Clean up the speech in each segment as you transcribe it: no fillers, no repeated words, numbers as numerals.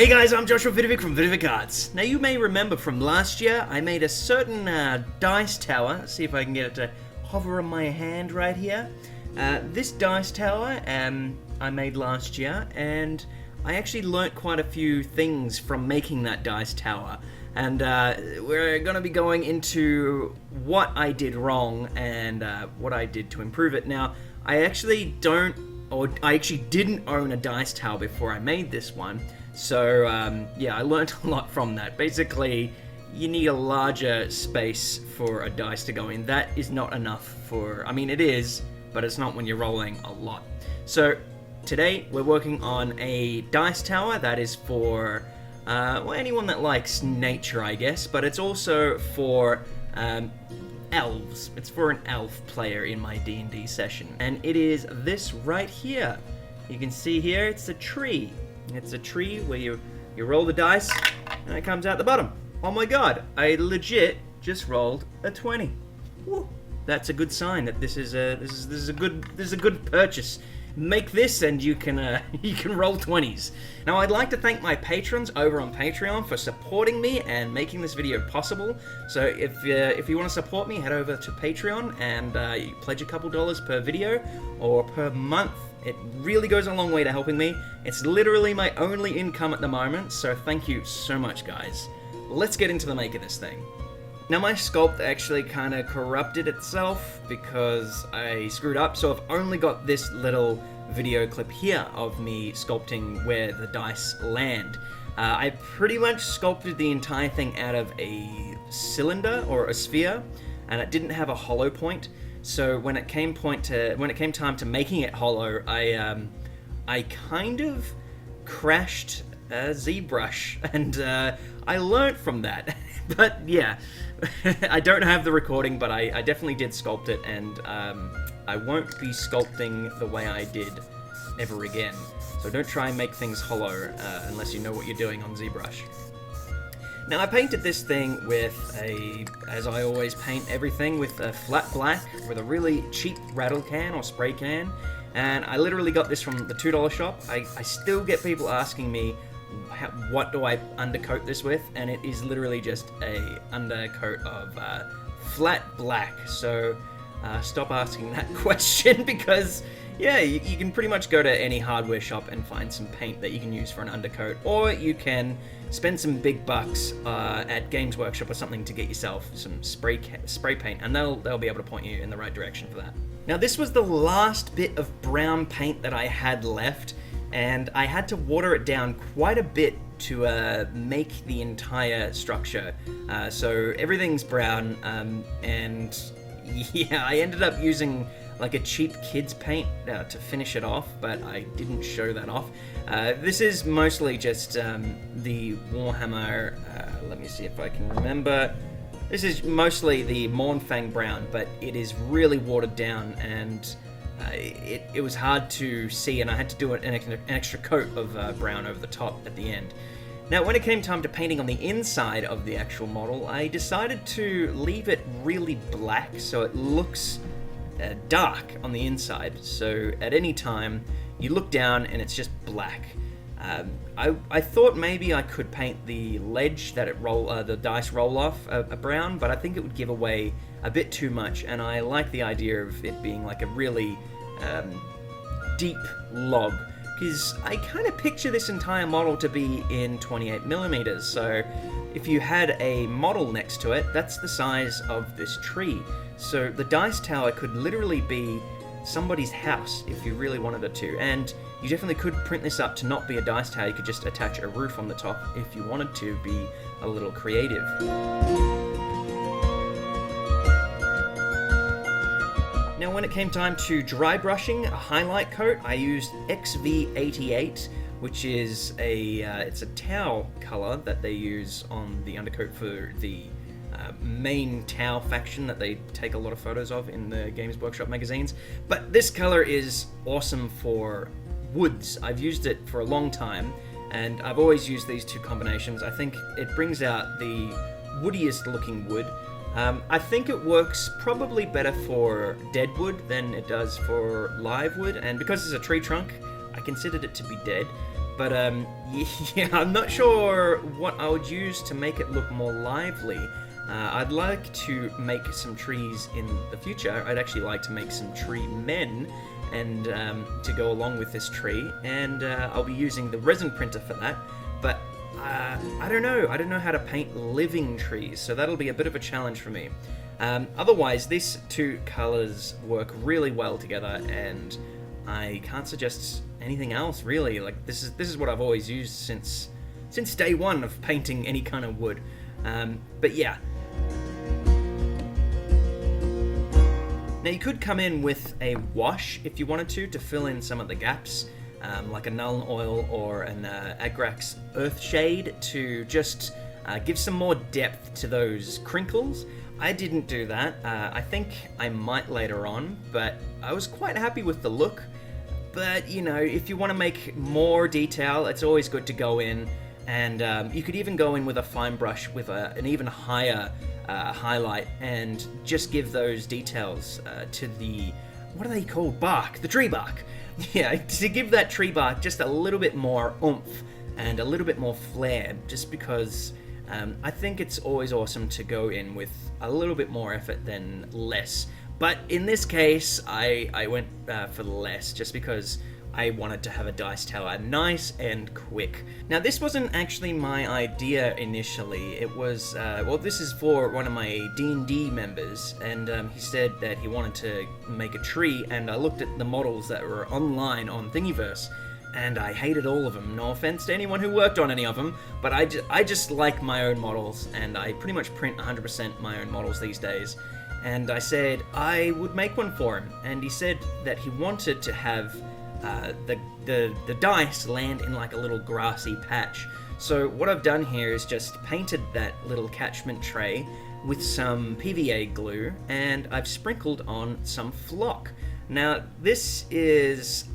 Hey guys, I'm Joshua Vidovic from Vidovic Arts. Now you may remember from last year, I made a certain dice tower. Let's see if I can get it to hover on my hand right here. This dice tower I made last year, and I actually learnt quite a few things from making that dice tower. And we're going to be going into what I did wrong and what I did to improve it. Now, I actually didn't own a dice tower before I made this one. So, yeah, I learned a lot from that. Basically, you need a larger space for a dice to go in. That is not enough for... I mean, it is, but it's not when you're rolling a lot. So, today, we're working on a dice tower that is for... well, anyone that likes nature, I guess, but it's also for elves. It's for an elf player in my D&D session. And it is this right here. You can see here, it's a tree. It's a tree where you roll the dice and it comes out the bottom. Oh my god, I legit just rolled a 20. Woo. That's a good sign that this is a good purchase. Make this and you can roll 20s. Now I'd like to thank my patrons over on Patreon for supporting me and making this video possible. So if you want to support me, head over to Patreon and you pledge a couple dollars per video or per month. It really goes a long way to helping me. It's literally my only income at the moment, so thank you so much, guys. Let's get into the make of this thing. Now my sculpt actually kind of corrupted itself because I screwed up, so I've only got this little video clip here of me sculpting where the dice land. I pretty much sculpted the entire thing out of a cylinder or a sphere, and it didn't have a hollow point. So when it came time to making it hollow, I kind of crashed ZBrush, and I learnt from that. But yeah, I don't have the recording, but I definitely did sculpt it, and I won't be sculpting the way I did ever again. So don't try and make things hollow unless you know what you're doing on ZBrush. Now I painted this thing with as I always paint everything, with a flat black with a really cheap rattle can or spray can, and I literally got this from the $2 shop. I still get people asking me, what do I undercoat this with? And it is literally just a undercoat of flat black. So stop asking that question because yeah, you can pretty much go to any hardware shop and find some paint that you can use for an undercoat, or you can spend some big bucks at Games Workshop or something to get yourself some spray paint, and they'll be able to point you in the right direction for that. Now this was the last bit of brown paint that I had left, and I had to water it down quite a bit to make the entire structure. So everything's brown, and yeah, I ended up using like a cheap kids paint to finish it off, but I didn't show that off. This is mostly just the Warhammer, let me see if I can remember. This is mostly the Mournfang brown, but it is really watered down, and it was hard to see, and I had to do an extra coat of brown over the top at the end. Now, when it came time to painting on the inside of the actual model, I decided to leave it really black so it looks dark on the inside. So at any time, you look down and it's just black. I thought maybe I could paint the ledge that the dice roll off a brown, but I think it would give away a bit too much, and I like the idea of it being like a really deep log, because I kind of picture this entire model to be in 28mm, so if you had a model next to it, that's the size of this tree. So the dice tower could literally be somebody's house if you really wanted it to, and you definitely could print this up to not be a dice tower. You could just attach a roof on the top if you wanted to be a little creative. Now when it came time to dry brushing a highlight coat, I used XV88, which is it's a tau color that they use on the undercoat for the main Tau faction that they take a lot of photos of in the Games Workshop magazines. But this color is awesome for woods. I've used it for a long time, and I've always used these two combinations. I think it brings out the woodiest looking wood. I think it works probably better for dead wood than it does for live wood, and because it's a tree trunk, I considered it to be dead. But yeah, I'm not sure what I would use to make it look more lively. I'd like to make some trees in the future. I'd actually like to make some tree men and to go along with this tree, and I'll be using the resin printer for that. But I don't know how to paint living trees, so that'll be a bit of a challenge for me. Otherwise, these two colors work really well together, and I can't suggest anything else really. Like this is what I've always used since day one of painting any kind of wood. But yeah. Now you could come in with a wash if you wanted to fill in some of the gaps, like a Nuln Oil or an Agrax Earthshade to just give some more depth to those crinkles. I didn't do that. I think I might later on, but I was quite happy with the look. But, you know, if you want to make more detail, it's always good to go in, and you could even go in with a fine brush with an even higher highlight and just give those details to the, what are they called? Bark, the tree bark. Yeah, to give that tree bark just a little bit more oomph and a little bit more flair, just because I think it's always awesome to go in with a little bit more effort than less. But in this case, I went for less, just because I wanted to have a dice tower nice and quick. Now, this wasn't actually my idea initially. It was, well, this is for one of my D&D members, and he said that he wanted to make a tree, and I looked at the models that were online on Thingiverse, and I hated all of them. No offense to anyone who worked on any of them, but I just like my own models, and I pretty much print 100% my own models these days. And I said I would make one for him, and he said that he wanted to have the dice land in like a little grassy patch. So what I've done here is just painted that little catchment tray with some PVA glue, and I've sprinkled on some flock. Now this is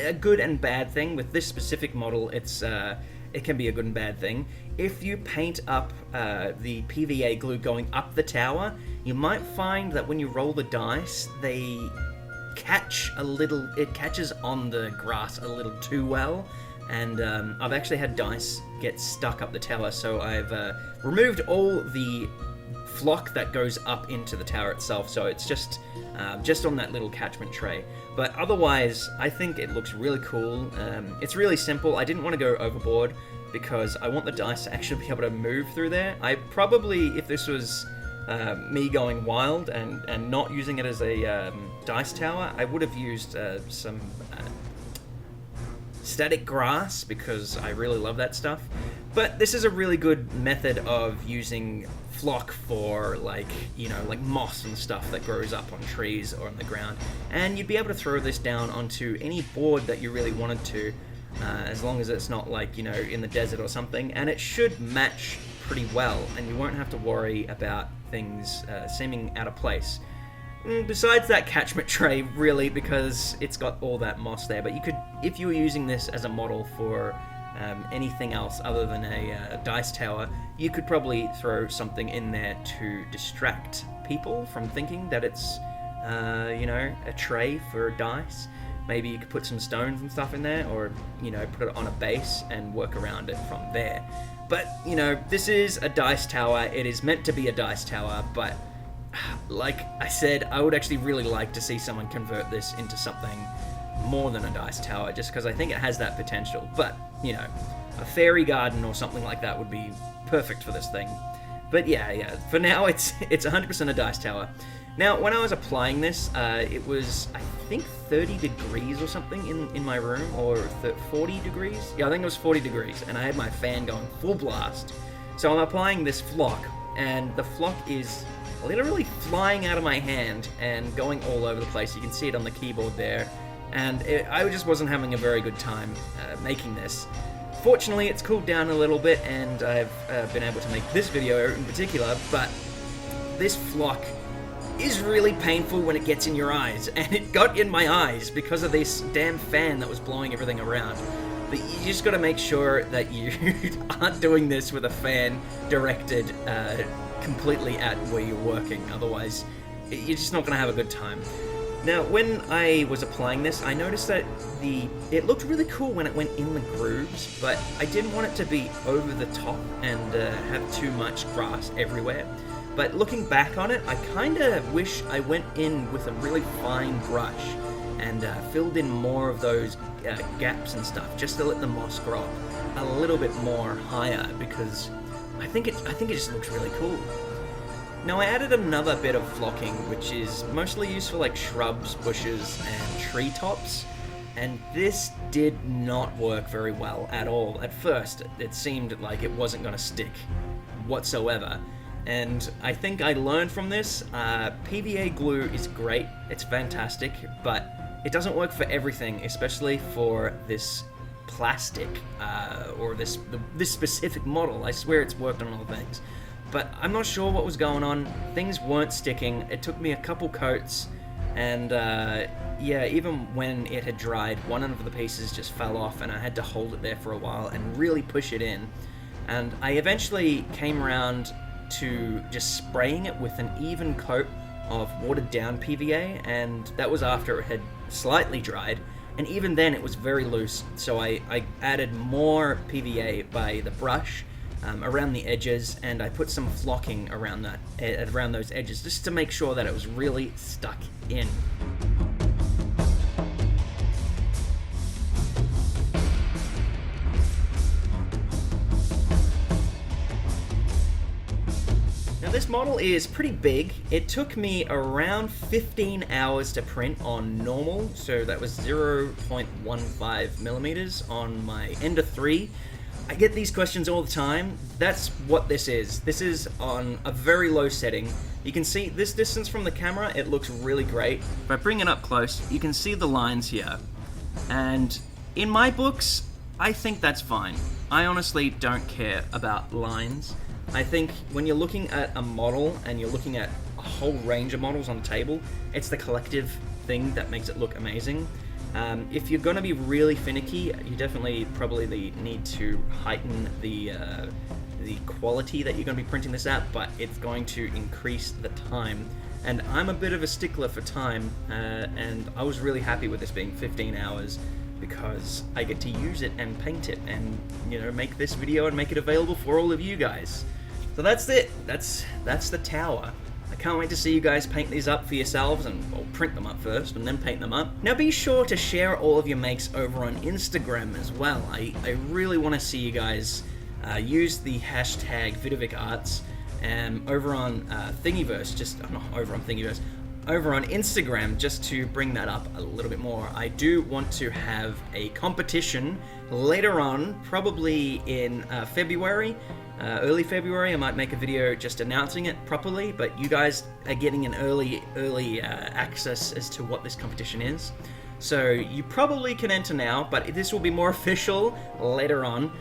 a good and bad thing. With this specific model, it can be a good and bad thing. If you paint up the PVA glue going up the tower, you might find that when you roll the dice, they catch a little, it catches on the grass a little too well, and I've actually had dice get stuck up the tower, so I've removed all the flock that goes up into the tower itself, so it's just on that little catchment tray. But otherwise, I think it looks really cool. It's really simple. I didn't want to go overboard because I want the dice to actually be able to move through there. I probably, if this was me going wild and not using it as a dice tower, I would have used some static grass, because I really love that stuff. But this is a really good method of using flock for, like, you know, like moss and stuff that grows up on trees or on the ground, and you'd be able to throw this down onto any board that you really wanted to, as long as it's not, like, you know, in the desert or something, and it should match pretty well, and you won't have to worry about things seeming out of place. Besides that catchment tray, really, because it's got all that moss there. But you could, if you were using this as a model for anything else other than a dice tower, you could probably throw something in there to distract people from thinking that it's, you know, a tray for dice. Maybe you could put some stones and stuff in there, or, you know, put it on a base and work around it from there. But, you know, this is a dice tower. It is meant to be a dice tower, but like I said, I would actually really like to see someone convert this into something more than a dice tower, just because I think it has that potential. But, you know, a fairy garden or something like that would be perfect for this thing. But yeah, for now it's 100% a dice tower. Now, when I was applying this, it was, I think, 30 degrees or something in my room, or 40 degrees? Yeah, I think it was 40 degrees, and I had my fan going full blast. So I'm applying this flock, and the flock is literally flying out of my hand and going all over the place. You can see it on the keyboard there, and I just wasn't having a very good time making this. Fortunately, it's cooled down a little bit, and I've been able to make this video in particular, but this flock is really painful when it gets in your eyes, and it got in my eyes because of this damn fan that was blowing everything around. But you just got to make sure that you aren't doing this with a fan directed completely at where you're working, otherwise you're just not going to have a good time. Now, when I was applying this, I noticed that it looked really cool when it went in the grooves, but I didn't want it to be over the top and have too much grass everywhere. But looking back on it, I kind of wish I went in with a really fine brush and filled in more of those gaps and stuff, just to let the moss grow up a little bit more higher, because I think it just looks really cool. Now, I added another bit of flocking, which is mostly used for like shrubs, bushes, and treetops, and this did not work very well at all. At first, it seemed like it wasn't going to stick whatsoever, and I think I learned from this, PVA glue is great, it's fantastic, but it doesn't work for everything, especially for this plastic, or this specific model. I swear it's worked on all things. But I'm not sure what was going on. Things weren't sticking. It took me a couple coats, and yeah, even when it had dried, one of the pieces just fell off, and I had to hold it there for a while and really push it in. And I eventually came around to just spraying it with an even coat of watered down PVA, and that was after it had slightly dried. And even then it was very loose, so I added more PVA by the brush around the edges, and I put some flocking around those edges just to make sure that it was really stuck in. Now, this model is pretty big. It took me around 15 hours to print on normal, so that was 0.15 millimeters on my Ender 3. I get these questions all the time. That's what this is. This is on a very low setting. You can see this distance from the camera, it looks really great. If I bring it up close, you can see the lines here. And in my books, I think that's fine. I honestly don't care about lines. I think when you're looking at a model and you're looking at a whole range of models on the table, it's the collective thing that makes it look amazing. If you're going to be really finicky, you definitely probably need to heighten the quality that you're going to be printing this at, but it's going to increase the time. And I'm a bit of a stickler for time, and I was really happy with this being 15 hours because I get to use it and paint it and, you know, make this video and make it available for all of you guys. So that's it. That's the tower. I can't wait to see you guys paint these up for yourselves, and well, print them up first and then paint them up. Now be sure to share all of your makes over on Instagram as well. I really want to see you guys use the hashtag VidivicArts over on Thingiverse, not over on Thingiverse, over on Instagram, just to bring that up a little bit more. I do want to have a competition later on, probably in February. Early February, I might make a video just announcing it properly, but you guys are getting an early access as to what this competition is. So you probably can enter now, but this will be more official later on.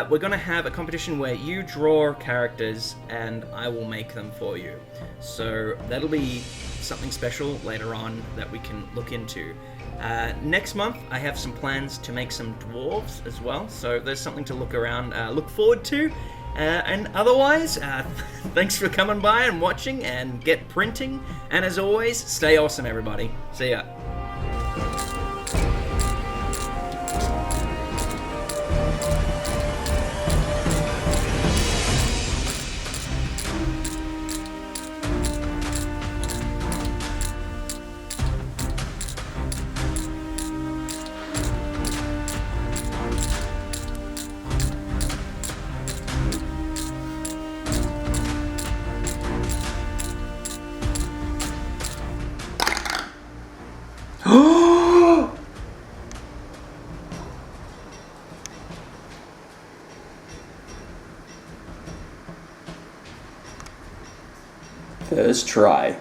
We're going to have a competition where you draw characters and I will make them for you. So that'll be something special later on that we can look into. Next month, I have some plans to make some dwarves as well, so there's something to look forward to. And otherwise, thanks for coming by and watching and get printing. And as always, stay awesome, everybody. See ya. First try.